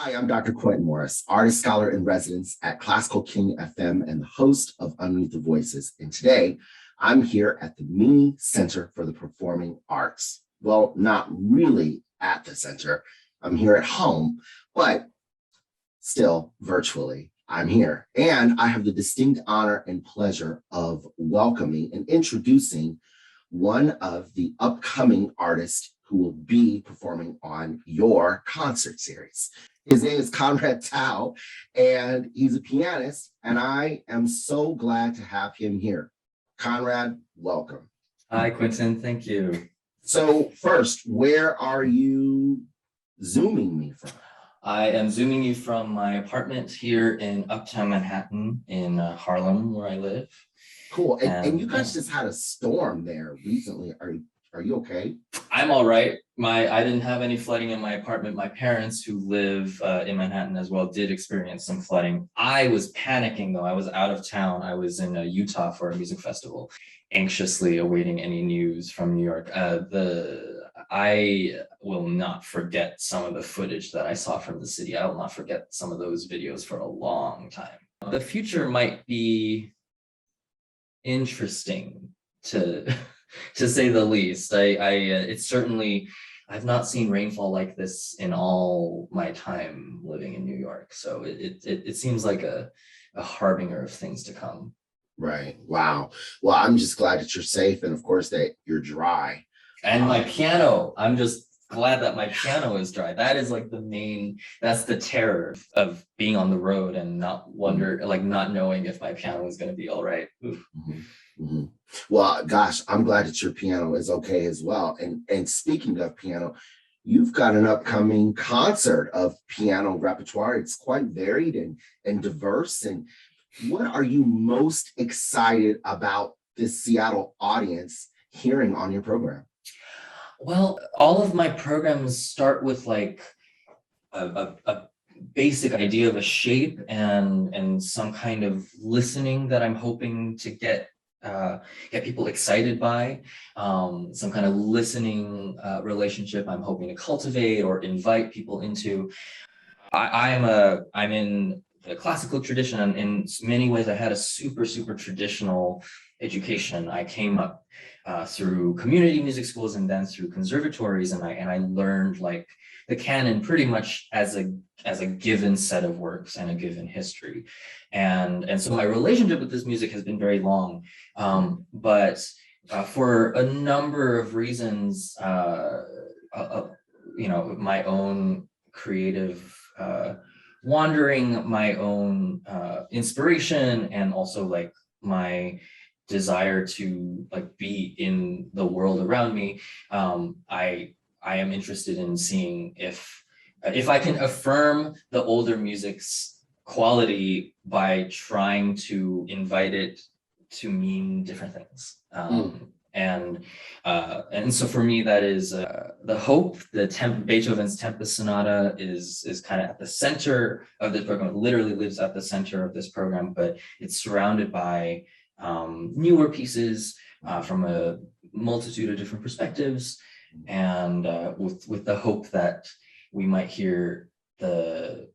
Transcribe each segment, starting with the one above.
Hi, I'm Dr. Quinton Morris, artist scholar in residence at Classical King FM and the host of Underneath the Voices. And today I'm here at the Mini Center for the Performing Arts. Well, not really at the center. I'm here at home, but still virtually I'm here. And I have the distinct honor and pleasure of welcoming and introducing one of the upcoming artists who will be performing on your concert series. His name is Conrad Tao, and he's a pianist, and I am so glad to have him here. Conrad, welcome. Hi, Quinton. Thank you. So first, where are you Zooming me from? I am Zooming you from my apartment here in Uptown Manhattan in Harlem, where I live. Cool. And you guys just had a storm there recently. Are you okay? I'm all right. I didn't have any flooding in my apartment. My parents, who live in Manhattan as well, did experience some flooding. I was panicking though. I was out of town. I was in Utah for a music festival, anxiously awaiting any news from New York. I will not forget some of the footage that I saw from the city. I will not forget some of those videos for a long time. The future might be interesting to say the least. It's certainly, I've not seen rainfall like this in all my time living in New York. So it seems like a harbinger of things to come. Right. Wow. Well, I'm just glad that you're safe, and of course that you're dry. And my piano, I'm just glad that my piano is dry. That is like that's the terror of being on the road and not not knowing if my piano is going to be all right. Mm-hmm. Mm-hmm. Well, gosh, I'm glad that your piano is okay as well. And speaking of piano, you've got an upcoming concert of piano repertoire. It's quite varied and diverse. And what are you most excited about this Seattle audience hearing on your program? Well, all of my programs start with like a basic idea of a shape and some kind of listening that I'm hoping to get people excited by, some kind of listening relationship I'm hoping to cultivate or invite people into. I'm in the classical tradition, and in many ways I had a super traditional education. I came up through community music schools and then through conservatories, and I learned like the canon pretty much as a given set of works and a given history, and so my relationship with this music has been very long, but for a number of reasons, my own creative wandering, my own inspiration, and also like my desire to like be in the world around me, I am interested in seeing if I can affirm the older music's quality by trying to invite it to mean different things. And so for me, that is the hope. Beethoven's Tempest Sonata is kind of at the center of this program. It literally lives at the center of this program, but it's surrounded by newer pieces from a multitude of different perspectives, and with the hope that we might hear the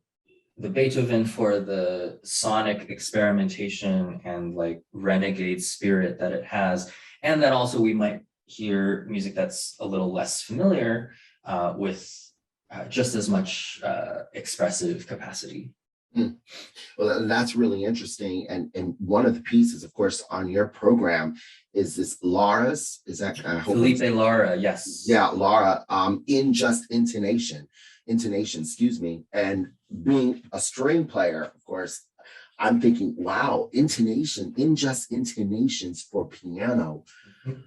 Beethoven for the sonic experimentation and like renegade spirit that it has, and that also we might hear music that's a little less familiar with just as much expressive capacity. Well, that's really interesting. And one of the pieces, of course, on your program is this Laura's, is that Felipe Lara, yes. Yeah, Laura, in just intonation, excuse me. And being a string player, of course, I'm thinking, wow, intonation, in just intonations for piano. Mm-hmm.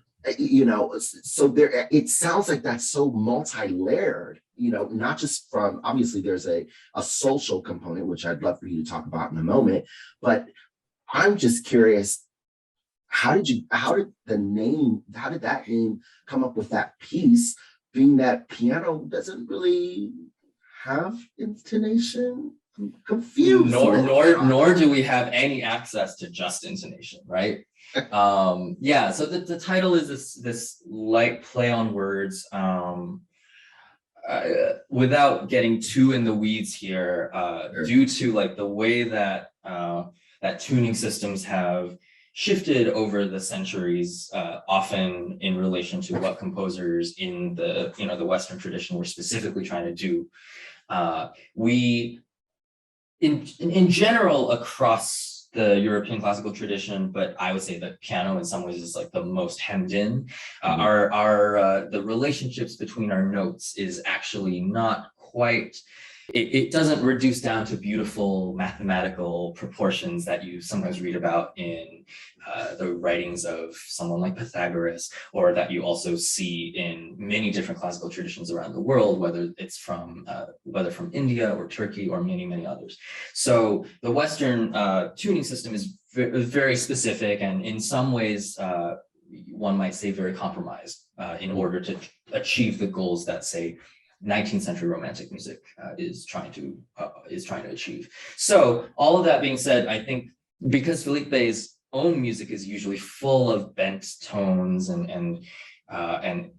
So there, it sounds like that's so multi-layered, not just from, obviously there's a social component, which I'd love for you to talk about in a moment, but I'm just curious, how did that name come up with that piece, being that piano doesn't really have intonation? I'm confused. Nor do we have any access to just intonation, right? Yeah, so the title is this light play on words. without getting too in the weeds here, Sure. due to like the way that that tuning systems have shifted over the centuries, often in relation to what composers in the the Western tradition were specifically trying to do. We in general across the European classical tradition, but I would say that piano in some ways is like the most hemmed in. Our the relationships between our notes is actually not quite. It doesn't reduce down to beautiful mathematical proportions that you sometimes read about in the writings of someone like Pythagoras, or that you also see in many different classical traditions around the world, whether it's from India or Turkey or many others. So the Western tuning system is very specific, and in some ways, one might say very compromised in order to achieve the goals that, say, 19th century romantic music is trying to achieve. So all of that being said, I think because Felipe's own music is usually full of bent tones and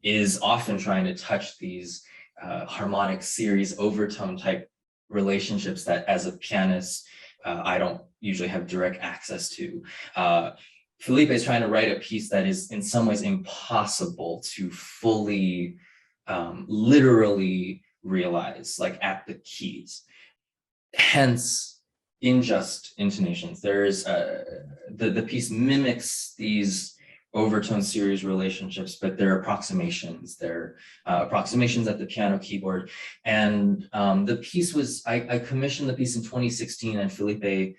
is often trying to touch these harmonic series overtone type relationships that as a pianist I don't usually have direct access to. Felipe is trying to write a piece that is in some ways impossible to fully literally realize, like at the keys. Hence, in just intonations, there's the piece mimics these overtone series relationships, but they're approximations. They're approximations at the piano keyboard. And the piece was, I commissioned the piece in 2016, and Felipe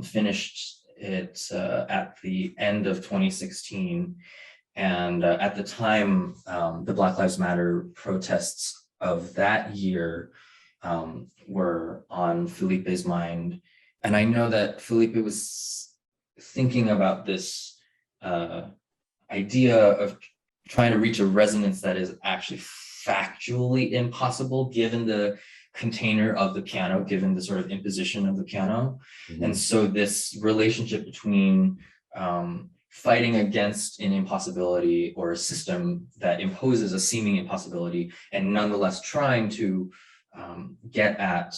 finished it at the end of 2016. And at the time, the Black Lives Matter protests of that year were on Felipe's mind. And I know that Felipe was thinking about this idea of trying to reach a resonance that is actually factually impossible given the container of the piano, given the sort of imposition of the piano. And so this relationship between fighting against an impossibility or a system that imposes a seeming impossibility, and nonetheless trying to get at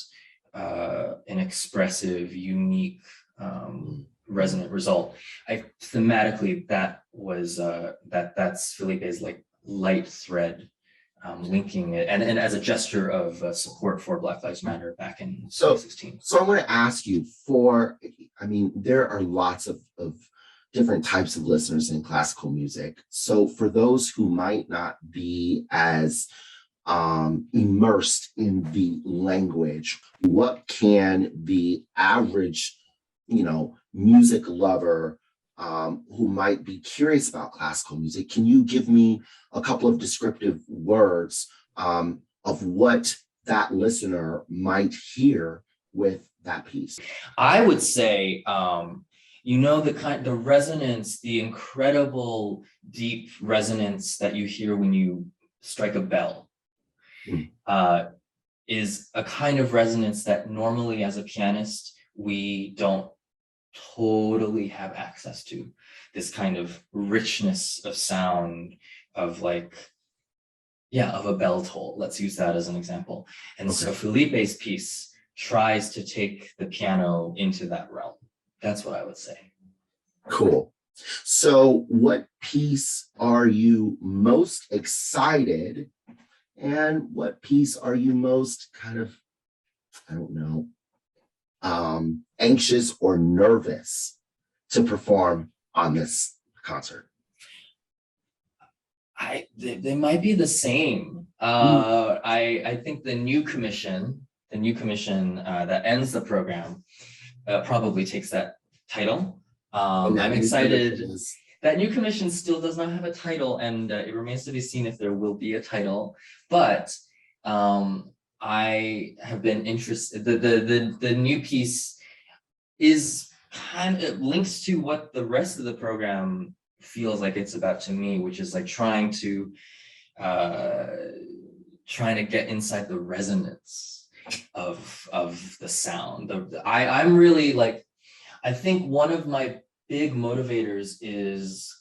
an expressive, unique, resonant result. Thematically, that was that's Felipe's like light thread linking it, and as a gesture of support for Black Lives Matter back in 2016. So I want to ask you there are lots of different types of listeners in classical music. So for those who might not be as immersed in the language, what can the average, music lover who might be curious about classical music, can you give me a couple of descriptive words of what that listener might hear with that piece? I would say, the resonance, the incredible deep resonance that you hear when you strike a bell is a kind of resonance that normally as a pianist, we don't totally have access to. This kind of richness of sound of of a bell toll. Let's use that as an example. And so Felipe's piece tries to take the piano into that realm. That's what I would say. Cool. So what piece are you most excited, and what piece are you most kind of, anxious or nervous to perform on this concert? They might be the same. I think the new commission that ends the program probably takes that title. I'm excited. That new commission still does not have a title, and it remains to be seen if there will be a title. But I have been interested. The new piece is kind of links to what the rest of the program feels like it's about to me, which is like trying to get inside the resonance of the sound. I'm really like, I think one of my big motivators is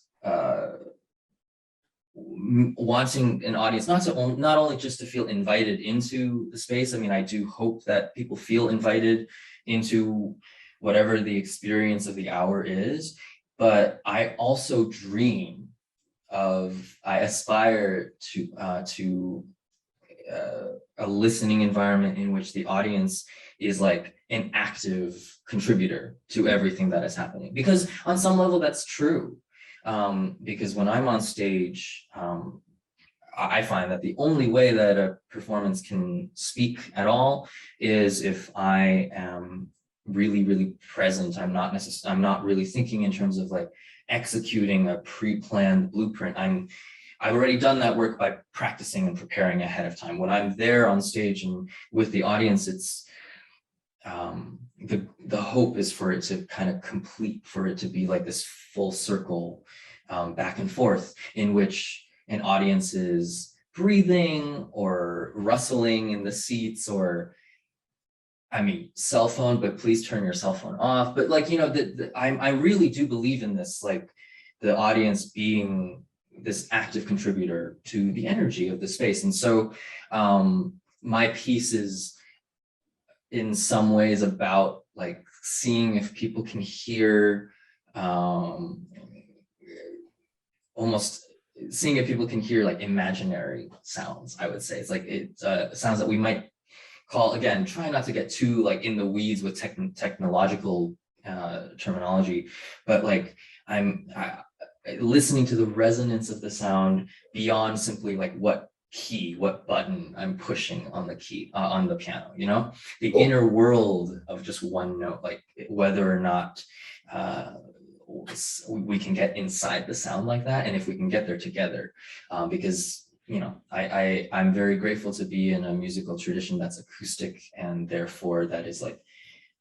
wanting an audience not only just to feel invited into the space. I mean, I do hope that people feel invited into whatever the experience of the hour is, but I also dream I aspire to a listening environment in which the audience is like an active contributor to everything that is happening. Because on some level, that's true. Because when I'm on stage, I find that the only way that a performance can speak at all is if I am really, really present. I'm not really thinking in terms of like executing a pre-planned blueprint. I've already done that work by practicing and preparing ahead of time. When I'm there on stage and with the audience, it's the hope is for it to kind of complete, for it to be like this full circle back and forth in which an audience is breathing or rustling in the seats, or I mean, cell phone, but please turn your cell phone off. But like, you know, I really do believe in this, like the audience being this active contributor to the energy of the space. And so my piece is in some ways about like seeing if people can hear, almost seeing if people can hear like imaginary sounds, I would say. It's like sounds that we might call, again, try not to get too like in the weeds with technological terminology, but like I'm listening to the resonance of the sound beyond simply like what button I'm pushing on the key, on the piano, you know, the inner world of just one note, like whether or not we can get inside the sound like that, and if we can get there together, because you know, I'm very grateful to be in a musical tradition that's acoustic, and therefore that is like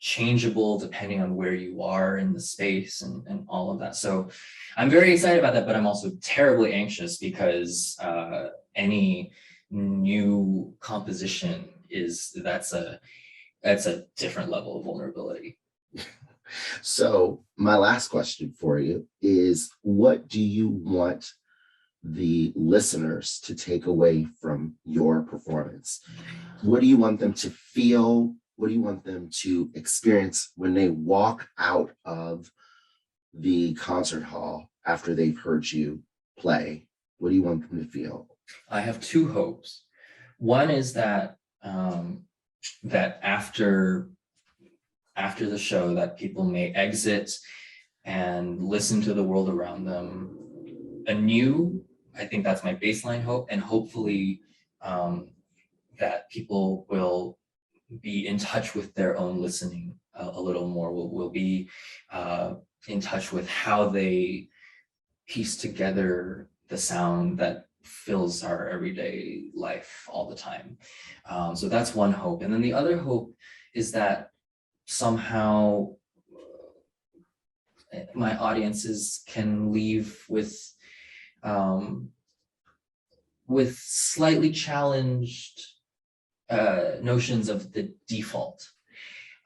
changeable depending on where you are in the space and all of that. So I'm very excited about that, but I'm also terribly anxious because any new composition that's a different level of vulnerability. So my last question for you is, what do you want the listeners to take away from your performance? What do you want them to feel? What do you want them to experience when they walk out of the concert hall after they've heard you play? What do you want them to feel? I have two hopes. One is that that after the show, that people may exit and listen to the world around them anew. I think that's my baseline hope, and hopefully that people will be in touch with their own listening a little more, will be in touch with how they piece together the sound that fills our everyday life all the time. So that's one hope. And then the other hope is that somehow my audiences can leave with slightly challenged notions of the default.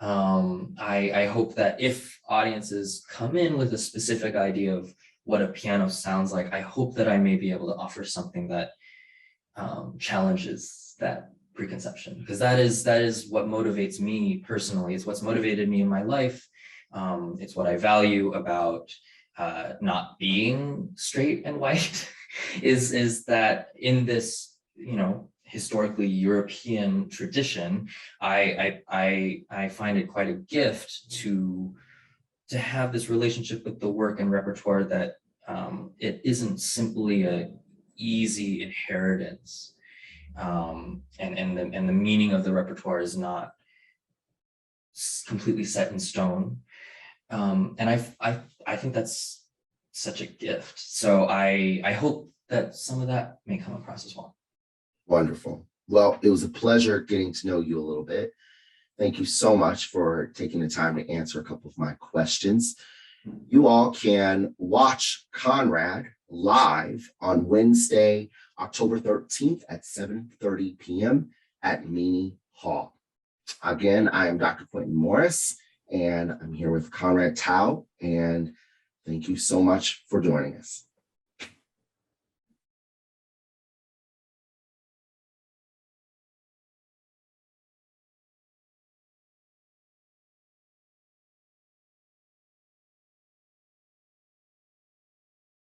I hope that if audiences come in with a specific idea of what a piano sounds like, I hope that I may be able to offer something that challenges that preconception, because that is what motivates me personally. It's what's motivated me in my life. It's what I value about not being straight and white is that in this, you know, historically European tradition, I find it quite a gift to have this relationship with the work and repertoire that it isn't simply a easy inheritance, and the meaning of the repertoire is not completely set in stone, and I think that's such a gift. So I hope that some of that may come across as well. Wonderful. Well, it was a pleasure getting to know you a little bit. Thank you so much for taking the time to answer a couple of my questions. You all can watch Conrad live on Wednesday, October 13th at 7:30 p.m. at Meany Hall. Again, I am Dr. Quinton Morris, and I'm here with Conrad Tao, and thank you so much for joining us.